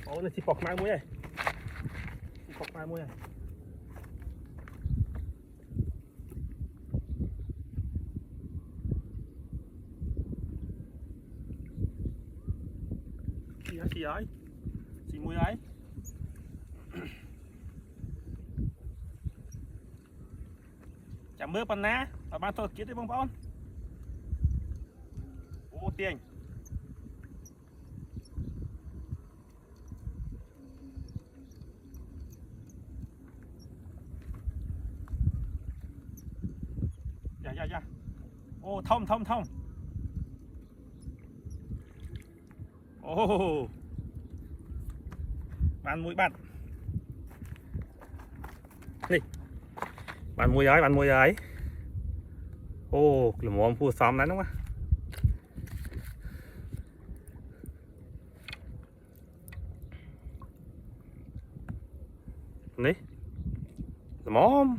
Ồ, nó chỉ bọc mai muối này. Chỉ bọc mai muối này. Chị ơi. Chị muối ấy. Chả mưa pan ná, ở ban tôi kia đấy bông bông. Ô tiền. Dạ. Ô thông. Ô. Bạn mũi bạn. Đi. Bạn mũi ấy. Ô, là một ông phu xóm đấy đúng không? Nè. Là móm.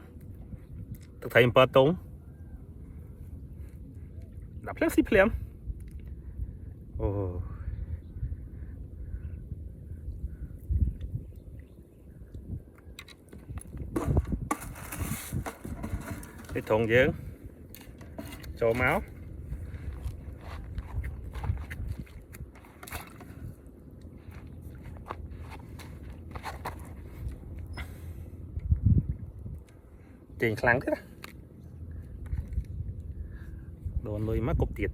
Thực thấy một túng. Đập lên xí phèm. Ồ. Cái thùng dưỡng cho máu tiền khăn thế đó đồ nuôi mắc cục tiệt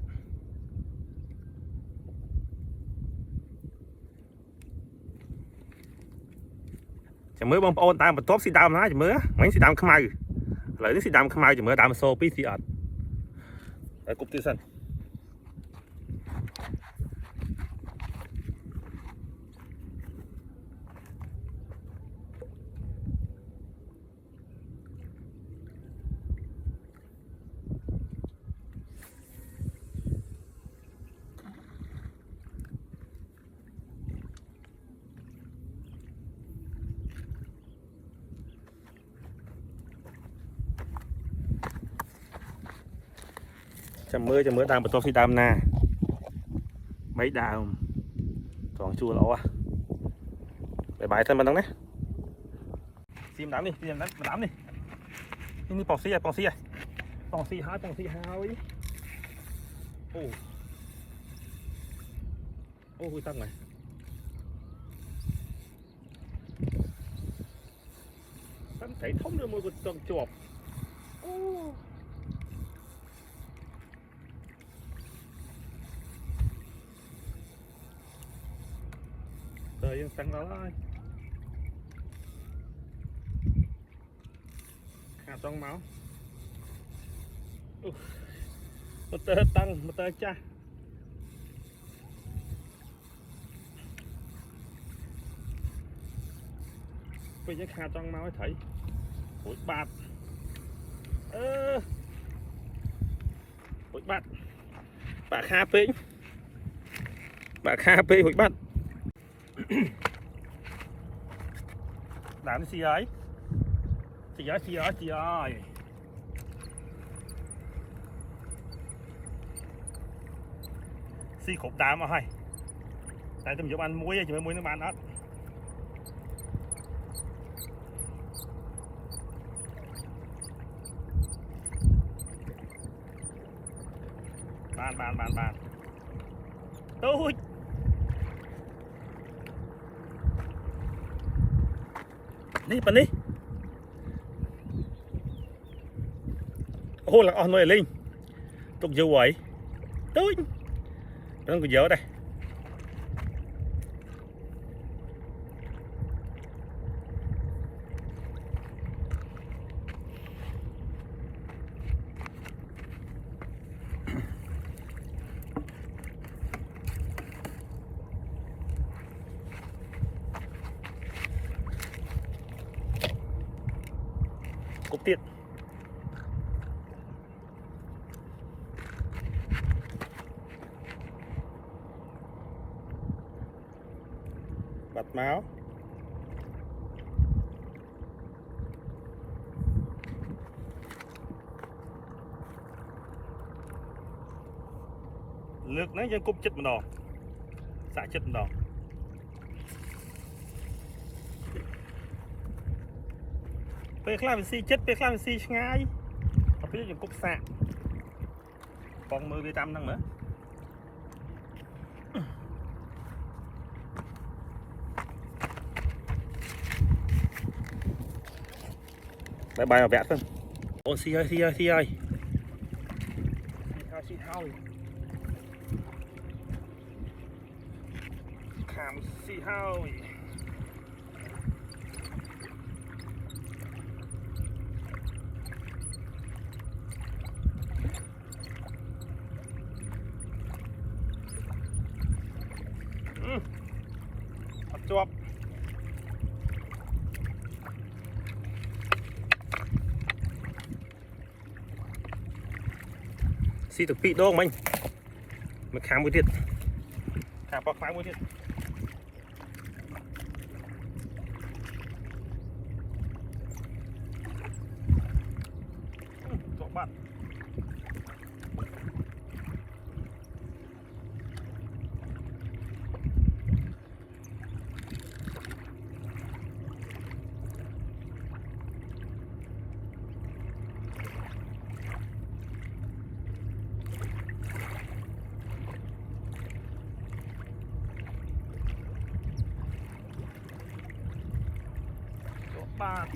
chỉ mới bông ôn ta một top xì đam nó chỉ mới mấy xì đam không ai lấy xì đam không ai chỉ mới đam xô pí xì ẩn đấy cục tiệt sân chầm mưa đam một top xì đam nè mấy đam toàn chua lỗ à để bài thân bên đó đấy sim đám đi ini pong xì hai ô tăng này sẵn thấy thông được một con chuột ô trời tăng đó thôi hạt trong máu một tơ tăng một tơ cha bây giờ hạt trong máu thấy hụt bạt hụt bạt bà kha phê hụt bạt làm gì ấy chị ơi xì khổ đá mà hay tại tôi giúp ăn muối chỉ mới muối nước bạn đó bàn tôi đi bắn đi ô là on nuôi linh tục dâu ấy tôi đang có dấu đây cục tiệt bật máu lược nó dân cục chích một đòn xả chích một đòn ពេលខ្លះវាស៊ីចិត្តពេលខ្លះវាស៊ីឆ្ងាយដល់ពេលយើងគប់សាកបងមើលវាតាមហ្នឹងមើលបាយមកវាក់ទៅអូស៊ីហើយស៊ីហើយខាំស៊ីហើយអត់ជាប់ស៊ីទៅ2ដងមិញមកខាំមួយទៀតខាំបោះខ្មៅមួយទៀតជាប់បាត់បាទ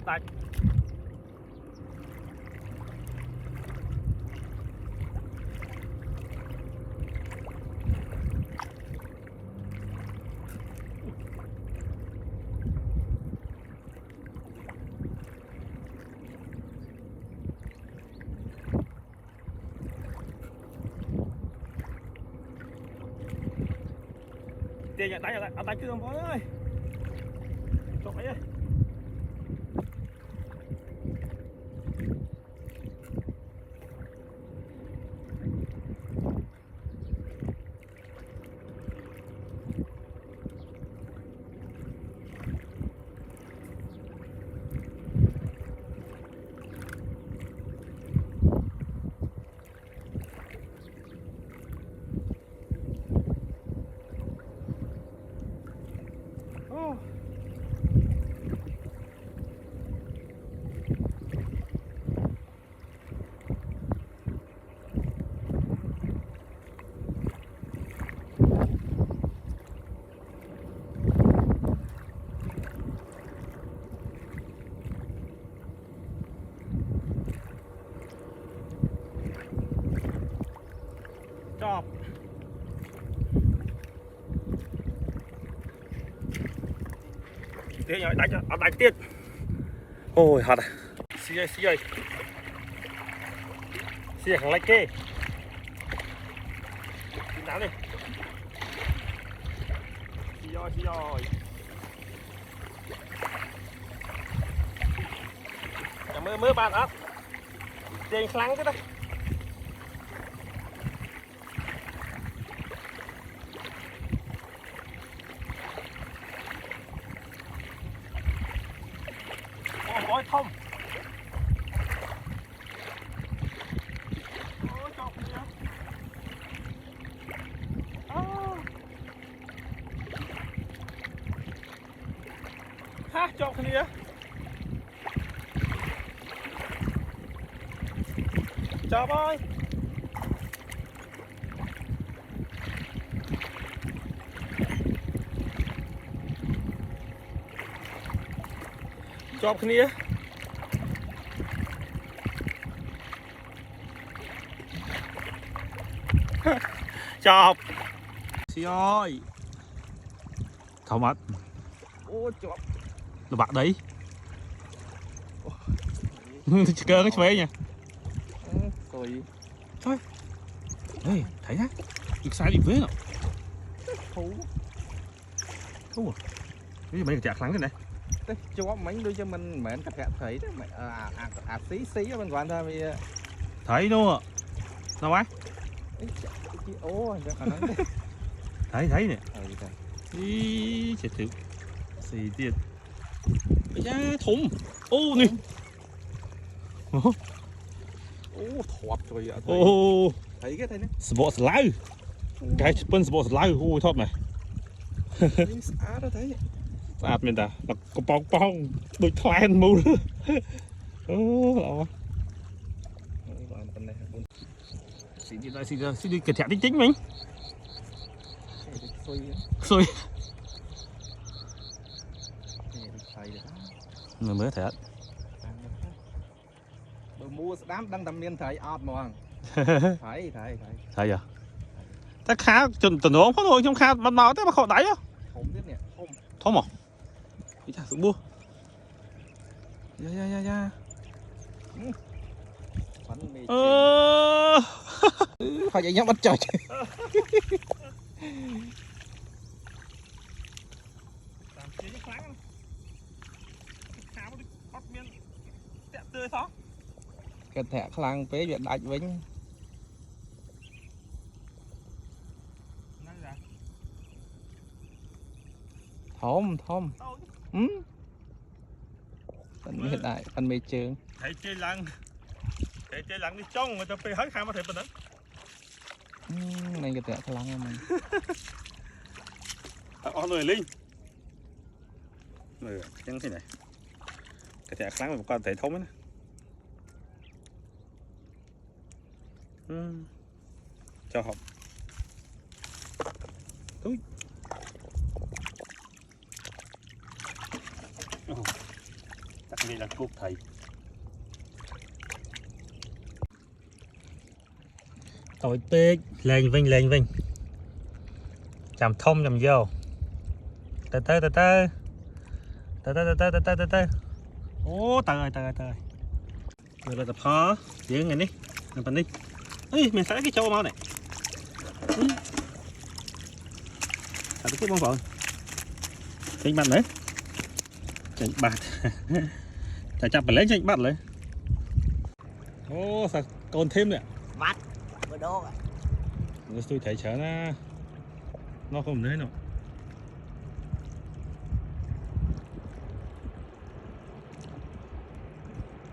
ដាច់ទាញឲ្យដាច់អត់ដាច់គឺបងប្អូនអើយចុះអីទេចប់ទាញឲ្យដាច់អត់ដាច់ទៀតអូយហត់ស៊ីហើយស៊ីខាងលិចគេទីតាមនេះស៊ីហើយចាំមើលបានអត់ទាញខ្លាំងទៀតណាអូយធំអូយចប់គ្នាអូហាចប់គ្នា chó ơi. Chó cái nia. Chó. Xì ơi. Thảo mất. Ô chó. Là bạn đấy. Chỉ cơ cái chuối nha. Rồi. Thôi. Ê, thấy á. Được sai đi với nó. Thú. Thú à? Cái gì mấy cái chạc lắng thế này? Chó mánh đôi cho mình mến các bạn thấy đấy mày xí mình quan ra vì Thấy luôn ạ. Đâu ấy? Ô Thấy nè. Ý chết thử. Xì tiền. Ây da thùng. Ô nè. Ô thọp rồi ạ. Ô. Thấy cái thấy nè. Sport live. Cái phân sport live ôi thọp này. Á đó thấy. Sạt mình ta. Nó có bong đôi thoan mù. Ô lọ. Xì đi kẹt thẹt chính mình. Xui. Người mới thẹt. Mua đám đăng tầm niên thấy ọt mà. Thấy. Thấy à? Ta khá tuần đó không thôi trong khá bắt máu thế mà khó đáy á. Không biết nè, Thôm à? Ý chả sự bua. Dạ. Phải vậy nhá bắt trời. Cái thẻ khlang phế viện đạch vĩnh. Thôm. Tận hiện đại, ăn mê trường. Thấy chơi lăng đi trong người ta phải hết khám mà thấy bên đó. Này cái thẻ khlang của mình. Người Linh. Người chẳng thế này. Cái thẻ kháng mà con thấy thông ấy nè. Cho học. Úi. Chắc đây là cục thầy. Tội tê lên vinh. Chạm thông chạm vô. Từ từ. Ô tờ ơi. Rồi là tập ho. Giữ ngay đi. Làm phần đi. Ê, mình xả cái trâu mau này. Xả cái bông vội. Chanh bạt nữa. Chanh bạt. Chả chạp phải lấy chanh bạt lấy. Ô, sao còn thêm nữa. Bắt. Vừa đô ạ. Tôi thấy chả nó không đấy nào.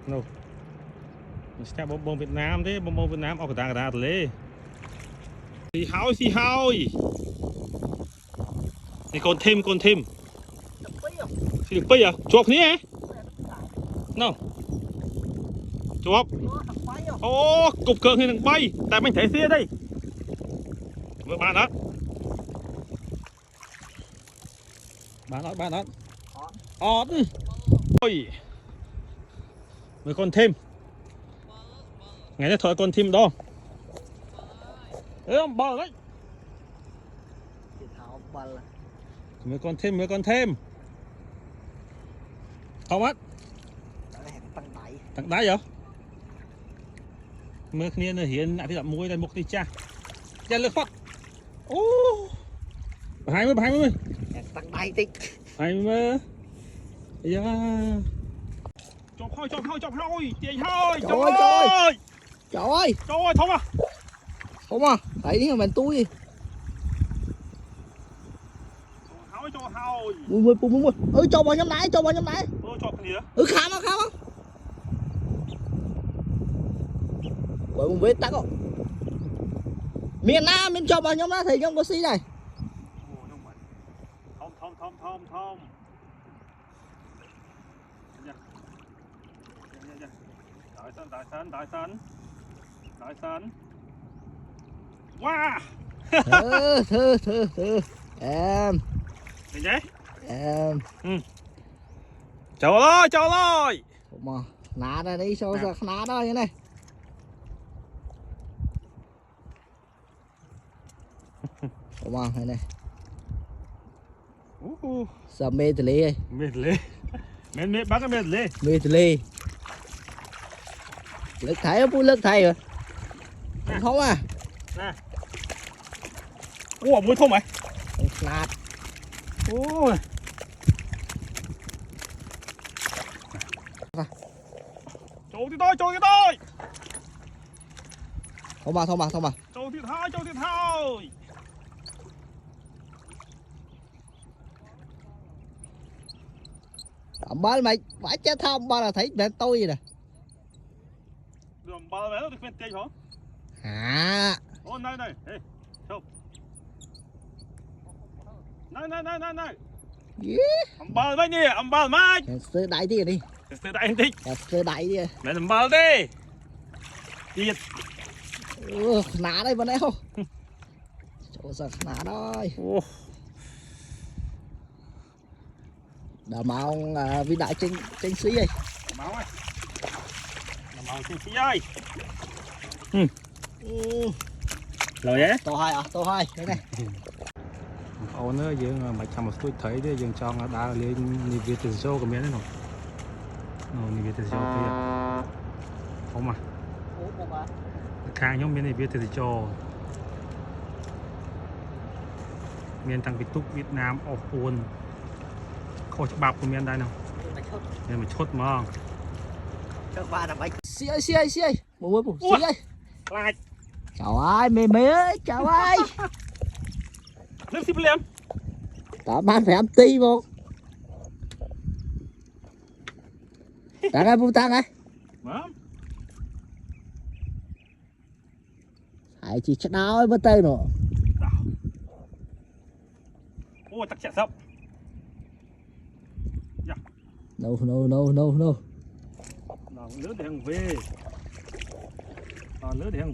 Đâu. Mình sẽ bông Việt Nam thế, bông Việt Nam ở cả ta lê. Xì hôi. Này còn thêm. Xì được bây à? Chuộc thế ấy. Nào. Chuộc. Ô, cục cờ thì đừng bay, tại mình thấy xe đây. Vừa bạn đó. Bạn đó. Ọt. Ôi. Mới còn thêm. Ngày nay thôi còn thêm đó. Ê ông bờ đấy. Mới còn thêm. Không á. Tặng đáy vậy? Mới kia là hiện lại thì gặp muối đây một tí cha. Cha lực phát. Ô. 20. Tặng đáy tí. 20. Dạ. Chọc thôi. Tiền thôi. Trời ơi. Thông à. Không à, thấy đi mình tôi. Thôi. Mua. Cho vào trong này. Cho cái gì đó? Khám á. Bởi một vết tắc không? Miền Nam mình cho vào nhóm đó thì nhóm có xí này. Thông. Đại sân. Đói sân. Wow. Thử em Nhìn đấy. em Cháu ơi, cháu ơi. mà ná ra đi sao giờ ná đó như này mà này này sao mê từ lê Mệt lê. Mệt bác cái mệt lê. mê từ lê lực thấy không lực thầy rồi không à Nè. Ủa, mũi thơm mày. nát Ôi. Châu thì thôi. không mà Châu thì thôi. ba mày phải chết không ba là thấy mẹ tôi vậy nè Đường bao vé nó được bên tiền hả? à Ô, này. Ê, châu. Này. Ông bao mấy nè, ông bao mấy. sơ đại đi đi Từ đại anh thích. sơ đại đi Mẹ làm bao đi. Đi. ná đây bên đây không chỗ sao ná đây đã mong vĩ đại tranh sĩ ơi Máu ơi. Máu trên phía ơi. Rồi á. tô hai cái này Ồ nữa dương mà chăm một chút thấy đấy dương cho nó đá lên như Việt từ show của miếng đấy rồi như Việt từ show kia không mà khang nhóm miếng này Việt từ show miền tăng Việt Túc Việt Nam ở Ôn khôi cho bạc của miền đây nào nên mà chốt mà các bạn là bánh xì ơi bố xì ơi lại chào ai mê ơi chào ai nước xí em tao bán phải 50 một tao đây bung tăng này vâng hãy chỉ chắc đau bên tay nữa ôi tắc chạy sập no đòn lứa để hàng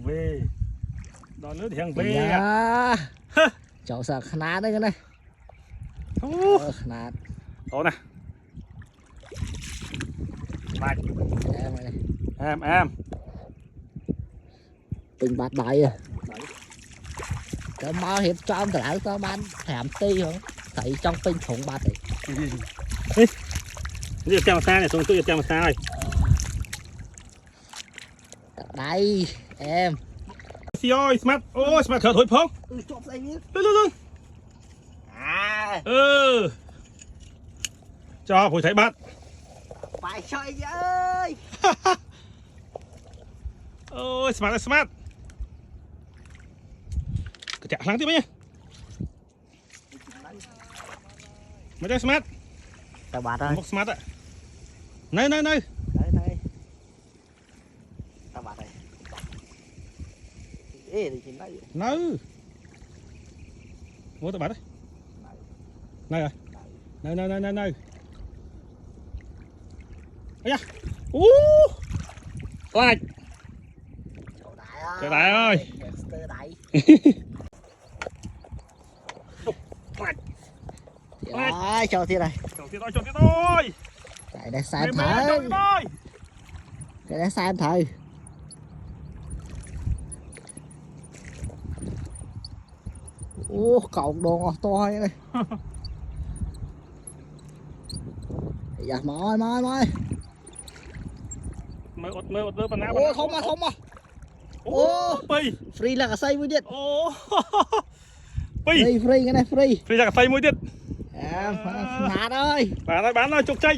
về đòn lứa để hàng về dạ cháu sợ khná đây cái này khná đó nè này em này em tình bát đại à cái mau hiệp cho ông lại tao bán thèm ti không thấy trong tinh thủng bát này đi theo xa này xuống tôi theo xa rồi đây em xì ơi smart ôi smart thở thổi phong chụp đây biết luôn à cho hồi thấy bạn phải chơi ơi ôi smart cái chả lắng tiếp nhá mấy cái smart tao bát ơi một smart ạ này đây tao bát đây ê thì chính đây nư mua tao bạn đấy này rồi này ấy da lại trời đại ơi Ai cho thế này. Cho thế thôi. Cái này sai thử. Cái này sai thử. Ô, cọng đồ to hay này. Dạ, mỏi. Mới ột phần nào. Ô, không mà. Ô, free là cả xây mới điện. Ô. Free cái này free. Free là cả xây mới điện. À, nát ơi. Bán ơi, chục chay.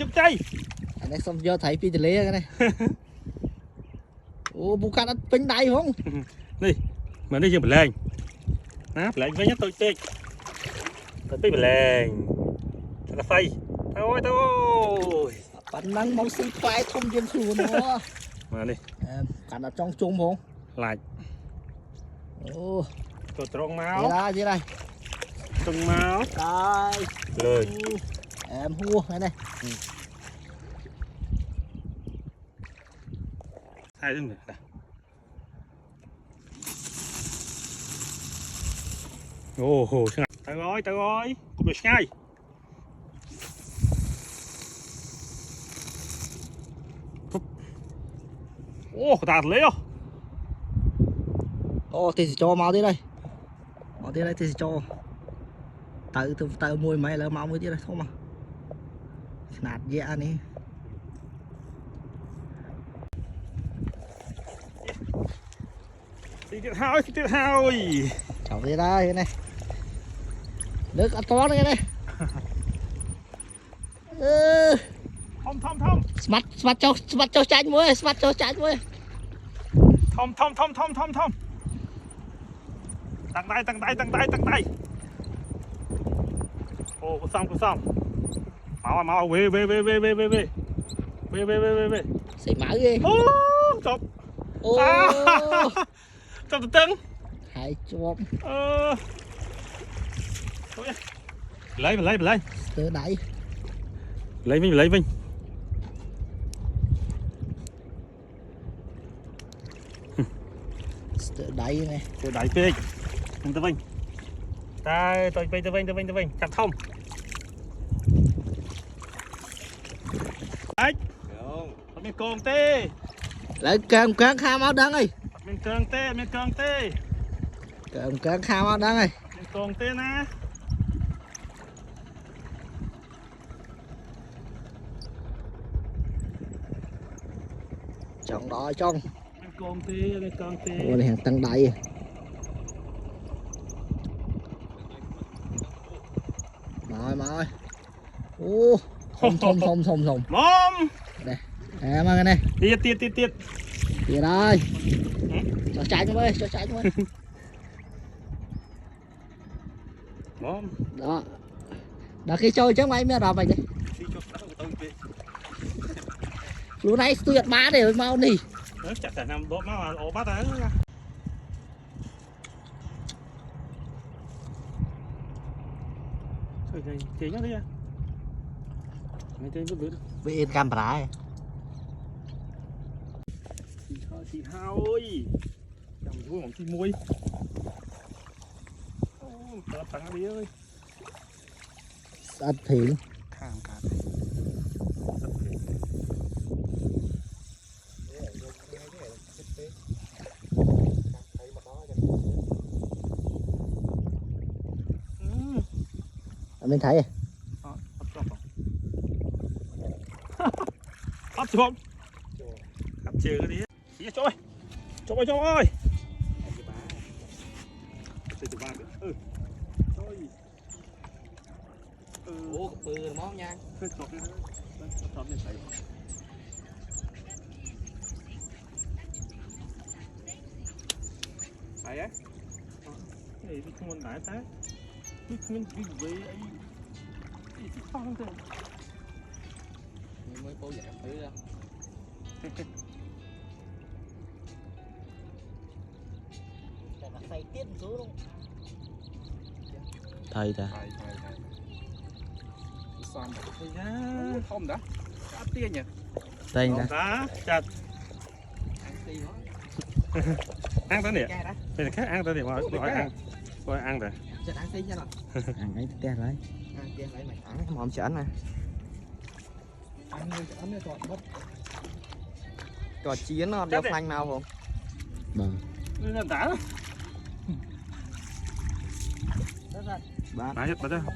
Cái này xong vô thấy phi lê cái này. Ô, bukan ăn pin đầy không? Đi. Mà đi dừng bật lên. Á, lên với nhất tôi tê. Tôi bật lên. Thật là xây. Thôi. Bạn năng mong xin khoai thông dân luôn đó. Mà đi. Bạn ở trong chung không? Lại. Ô. Tôi trông máu. Gì đây? Trông máu. Đây. Lời. Em hua cái này. Hai đừng này. Ồ hồ sao tao gói cũng được ngay ô đạt lấy à ô thì cho mau đi đây thì cho tự mùi mày là mau mới đi đây không mà nạt dạ này thì tiếp theo cháu đi đây này nước ăn to này thom smart cho chanh muối thom tăng tay ô có xong máu về xì máu ghê ô chụp ô chụp từ tưng hai chôm lấy từ đáy lấy Vinh từ đáy này từ đáy phê đừng tới Vinh tôi Vinh chặt thông đấy mình con tê lấy cơn khao máu đắng ơi mình con tê cơn khao máu đắng ơi mình con tê nè chọn đó trong mình con tê ủa này hàng tăng đáy mời ô thông mom đây em mang cái này tiệt thì đây cho trái với mom đó khi chơi chứ mấy mới đọc vậy lúc này tuyệt bá để mau đi chặt cả năm đốt máu ổ bắt đấy chơi nhá đi à mày chơi bước bị camera chị hao ơi chồng vui mỏng chim muối tao tặng đi ơi sạch thiện khang cả mình thấy hấp chuông hấp chừa cái đi chị cho ơi ủa bự món nha phải á thì không muốn đại tá mình đi về ấy thì không được mới cố giải thứ ra tiết xuống luôn thầy ta xong rồi nhá không đã cá tiền nhỉ tên đã chặt ăn tới nè đây là khác ăn tới nè gọi ăn rồi chặt ăn xí nha ăn ấy tiền đấy ăn tiền đấy mày ăn mỏm chén này ăn nó còn chiến nó đeo phanh nào không vâng đã ba hết bắt